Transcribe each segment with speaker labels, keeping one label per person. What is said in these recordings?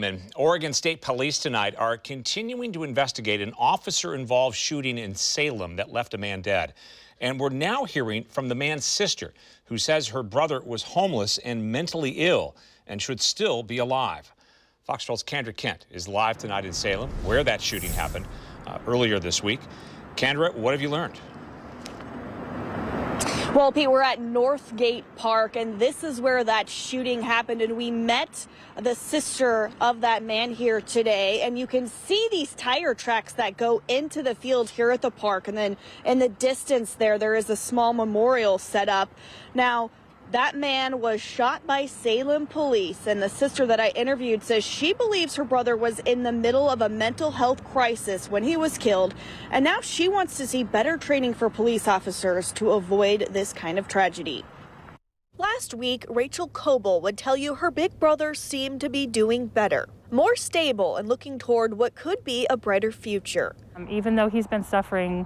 Speaker 1: And Oregon State Police tonight are continuing to investigate an officer-involved shooting in Salem that left a man dead. And we're now hearing from the man's sister, who says her brother was homeless and mentally ill and should still be alive. Fox 12's Kendra Kent is live tonight in Salem, where that shooting happened earlier this week. Kendra, what have you learned?
Speaker 2: Well, Pete, we're at Northgate Park, and this is where that shooting happened, and we met the sister of that man here today, and you can see these tire tracks that go into the field here at the park, and then in the distance there is a small memorial set up. Now, that man was shot by Salem police, and the sister that I interviewed says she believes her brother was in the middle of a mental health crisis when he was killed, and now she wants to see better training for police officers to avoid this kind of tragedy. Last week, Rachel Coble would tell you her big brother seemed to be doing better, more stable and looking toward what could be a brighter future.
Speaker 3: Even though he's been suffering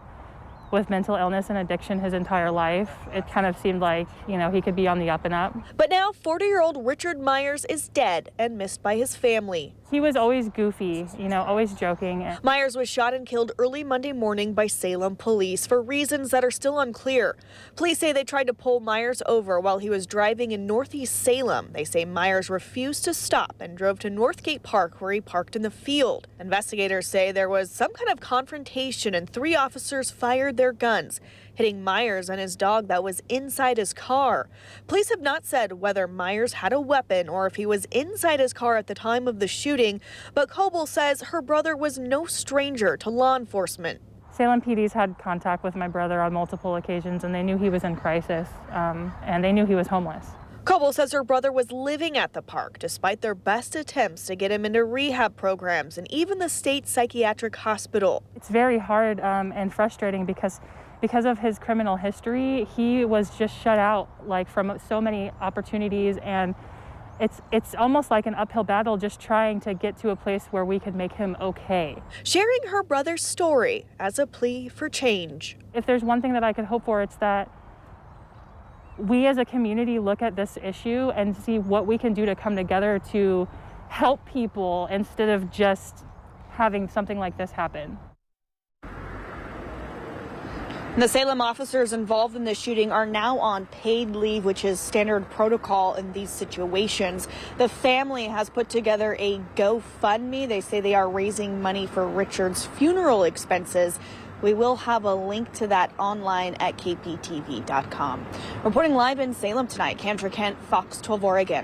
Speaker 3: with mental illness and addiction his entire life, it kind of seemed like, he could be on the up and up.
Speaker 2: But now 40-year-old Richard Myers is dead and missed by his family.
Speaker 3: He was always goofy, always joking.
Speaker 2: Myers was shot and killed early Monday morning by Salem police for reasons that are still unclear. Police say they tried to pull Myers over while he was driving in northeast Salem. They say Myers refused to stop and drove to Northgate Park, where he parked in the field. Investigators say there was some kind of confrontation and 3 officers fired their guns, hitting Myers and his dog that was inside his car. Police have not said whether Myers had a weapon or if he was inside his car at the time of the shooting, but Coble says her brother was no stranger to law enforcement.
Speaker 3: Salem PD's had contact with my brother on multiple occasions, and they knew he was in crisis, and they knew he was homeless.
Speaker 2: Coble says her brother was living at the park despite their best attempts to get him into rehab programs and even the state psychiatric hospital.
Speaker 3: It's very hard and frustrating because of his criminal history, he was just shut out from so many opportunities, and it's almost like an uphill battle just trying to get to a place where we could make him okay.
Speaker 2: Sharing her brother's story as a plea for change.
Speaker 3: If there's one thing that I could hope for, it's that we as a community look at this issue and see what we can do to come together to help people instead of just having something like this happen.
Speaker 2: The Salem officers involved in the shooting are now on paid leave, which is standard protocol in these situations. The family has put together a Gofundme. They say they are raising money for Richard's funeral expenses. We will have a link to that online at KPTV.com. Reporting live in Salem tonight, Kendra Kent, Fox 12 Oregon.